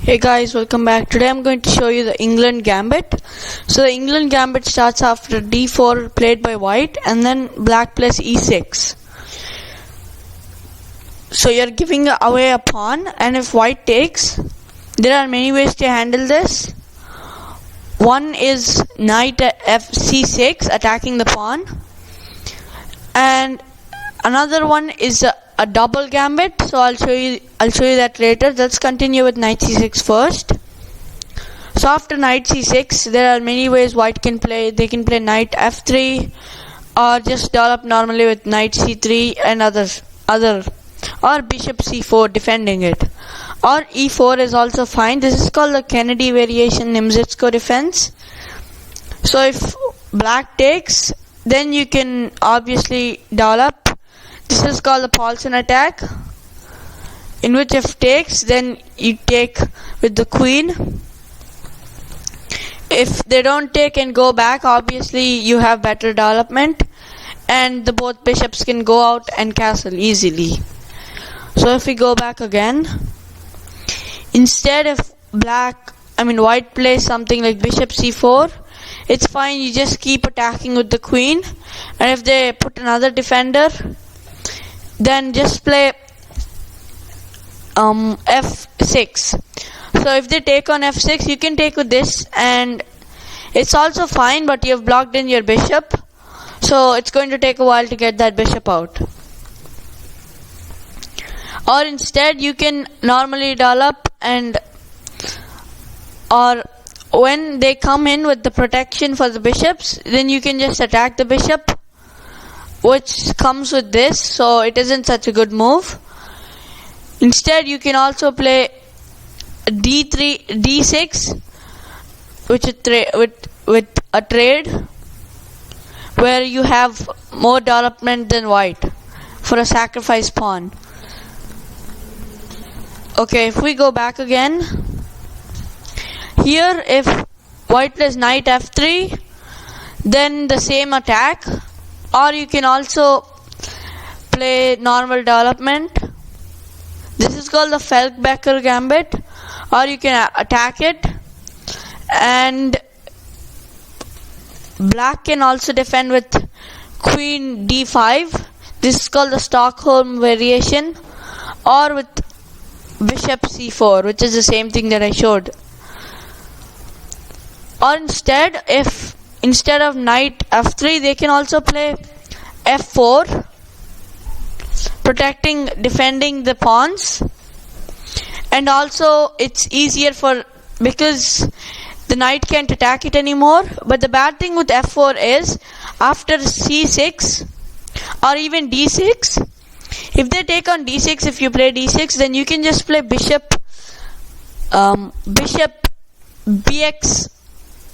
Hey guys, welcome back. Today I'm going to show you the Englund Gambit. So the Englund Gambit starts after d4 played by white and then black plays e6. So you're giving away a pawn, and if white takes, there are many ways to handle this. One is knight at c6 attacking the pawn, and another one is a double gambit, so I'll show you that later. Let's continue with knight c6 first. So after knight c6, there are many ways white can play. They can play knight f3, or just develop normally with knight c3 and other, or bishop c4 defending it, or e4 is also fine. This is called the Kennedy variation Nimzitsko defense. So if black takes, then you can obviously develop. This is called the Paulson attack, in which if takes, then you take with the queen. If they don't take and go back, obviously you have better development, and the both bishops can go out and castle easily. So if we go back again, instead if white plays something like bishop c4, it's fine, you just keep attacking with the queen, and if they put another defender, then just play f6. So if they take on f6, you can take with this, and it's also fine, but you have blocked in your bishop, so it's going to take a while to get that bishop out. Or instead you can normally develop, or when they come in with the protection for the bishops, then you can just attack the bishop, which comes with this, so it isn't such a good move. Instead you can also play d6, which is with a trade where you have more development than white for a sacrifice pawn. Okay, if we go back again, here if white plays knight f3, then the same attack, or you can also play normal development. This is called the Felkbecker Gambit, or you can attack it, and black can also defend with queen d5. This is called the Stockholm variation, or with bishop c4, which is the same thing that I showed. Or instead of knight f3, they can also play f4, defending the pawns, and also it's easier because the knight can't attack it anymore. But the bad thing with f4 is after c6 or even d6, if they take on d6, if you play d6, then you can just play bishop bx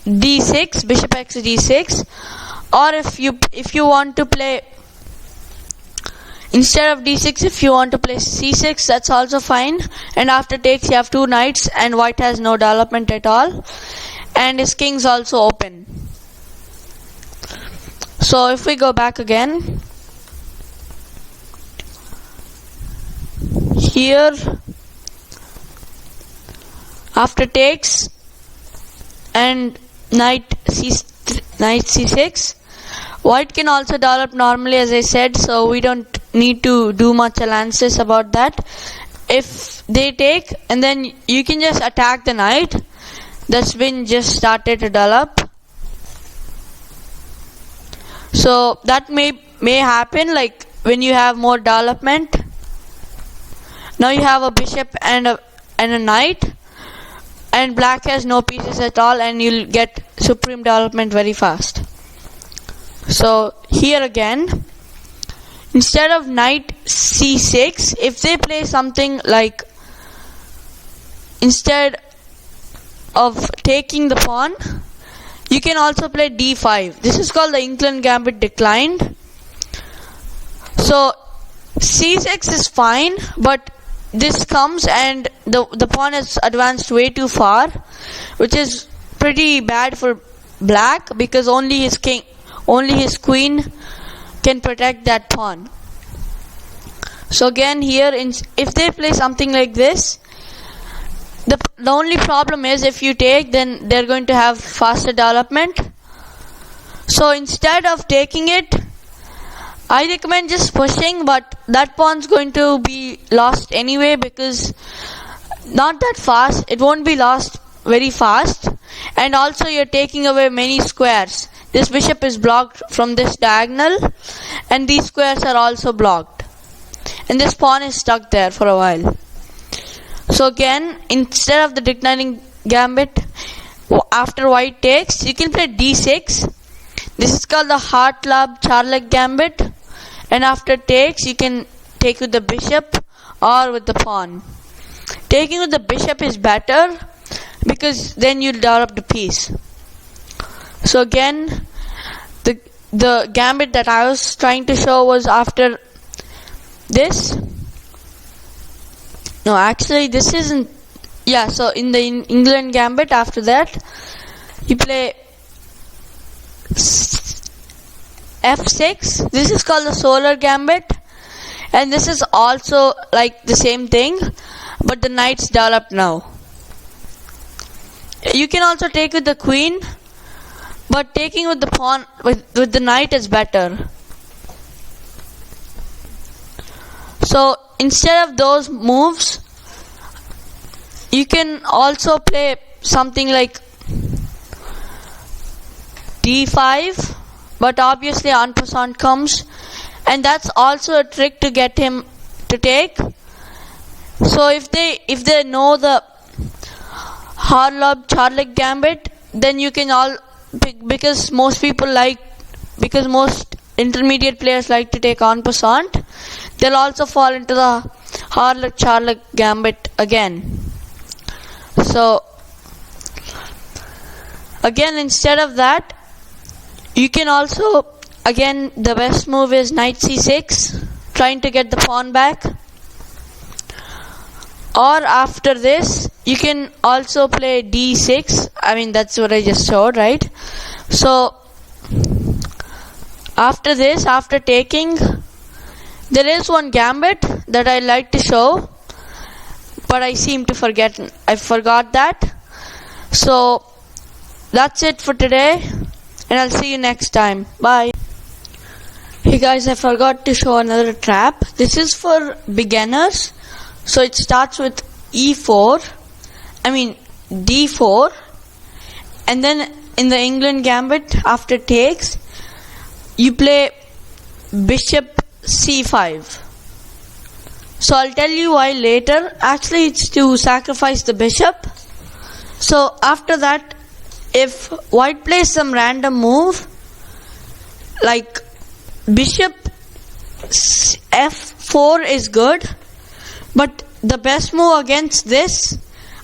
d6, bishop x d6, or if you want to play, instead of d6, if you want to play c6, that's also fine. And after takes, you have two knights, and white has no development at all, and his king's also open. So if we go back again, here after takes and knight c6, white can also develop normally, as I said, so we don't need to do much analysis about that. If they take, and then you can just attack the knight that's been just started to develop. So that may happen, like when you have more development. Now you have a bishop and a knight, and black has no pieces at all, and you'll get supreme development very fast. So here again, instead of knight c6, if they play something like, instead of taking the pawn, you can also play d5. This is called the Englund Gambit declined. So c6 is fine, but this comes and the pawn has advanced way too far, which is pretty bad for black, because only his queen can protect that pawn. So again here, if they play something like this, the the only problem is if you take, then they're going to have faster development. So instead of taking it, I recommend just pushing, but that pawn's going to be lost anyway because not that fast. It won't be lost very fast. And also you're taking away many squares. This bishop is blocked from this diagonal, and these squares are also blocked. And this pawn is stuck there for a while. So again, instead of the declining gambit, after white takes, you can play d6. This is called the Hartlab-Charlek gambit. And after takes, you can take with the bishop or with the pawn. Taking with the bishop is better because then you'll develop the piece. So again, the gambit that I was trying to show was after this. No, actually this isn't. Yeah, so in the Englund Gambit, after that, you play f6. This is called the Solar Gambit, and this is also like the same thing, but the knight's developed now. You can also take with the queen, but taking with the pawn with the knight is better. So instead of those moves, you can also play something like d5, but obviously en passant comes, and that's also a trick to get him to take. So if they know the Hartlab-Charlek gambit, then you can all because most intermediate players like to take en passant, they'll also fall into the Hartlab-Charlek gambit again. So again, instead of that, you can also, again, the best move is knight c6, trying to get the pawn back. Or after this, you can also play d6. I mean, that's what I just showed, right? So after this, after taking, there is one gambit that I like to show, but I seem to forget. I forgot that. So that's it for today, and I'll see you next time. Bye. Hey guys, I forgot to show another trap. This is for beginners. So it starts with d4, and then in the Englund Gambit, after takes, you play bishop c5. So I'll tell you why later. Actually, it's to sacrifice the bishop. So after that, if white plays some random move, like bishop f4 is good, but the best move against this,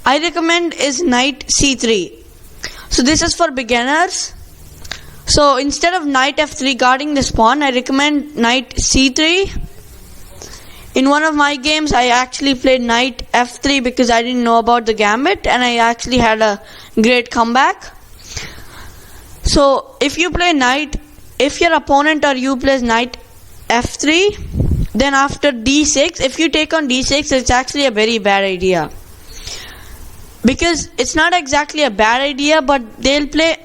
I recommend, is knight c3. So this is for beginners. So instead of knight f3 guarding this pawn, I recommend knight c3. In one of my games, I actually played knight f3 because I didn't know about the gambit, and I actually had a great comeback. So if you play if your opponent or you plays knight f3, then after d6, if you take on d6, it's actually a very bad idea. Because it's not exactly a bad idea, but they'll play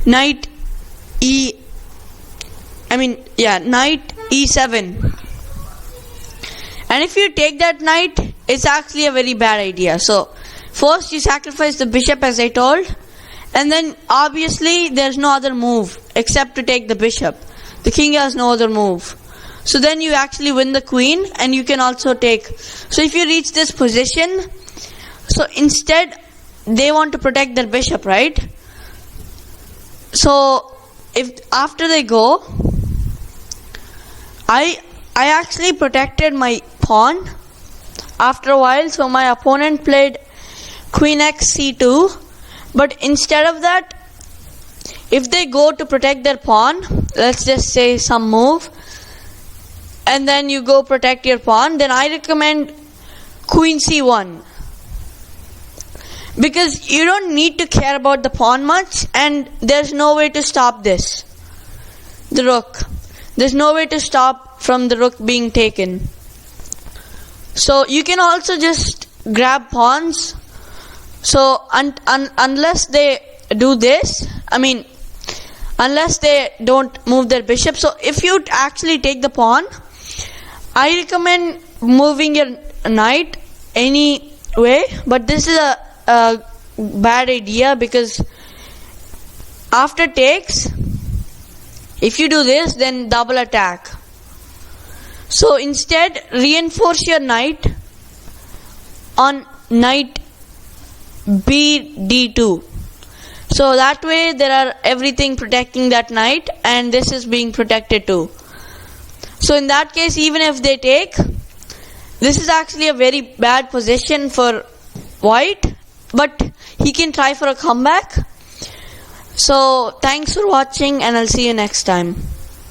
knight knight e7. And if you take that knight, it's actually a very bad idea. So first you sacrifice the bishop, as I told, and then obviously there's no other move except to take the bishop. The king has no other move. So then you actually win the queen, and you can also take. So if you reach this position, so instead they want to protect their bishop, right? So if after they go, I actually protected my pawn after a while. So my opponent played queen x c2, but instead of that, if they go to protect their pawn, let's just say some move, and then you go protect your pawn, then I recommend queen c1. Because you don't need to care about the pawn much, and there's no way to stop this. The rook. There's no way to stop from the rook being taken. So you can also just grab pawns So unless they do this, unless they don't move their bishop. So if you actually take the pawn, I recommend moving your knight any way, but this is a bad idea, because after takes, if you do this, then double attack. So instead, reinforce your knight on knight bd2. So that way there are everything protecting that knight, and this is being protected too. So in that case, even if they take, this is actually a very bad position for white, but he can try for a comeback. So thanks for watching, and I'll see you next time.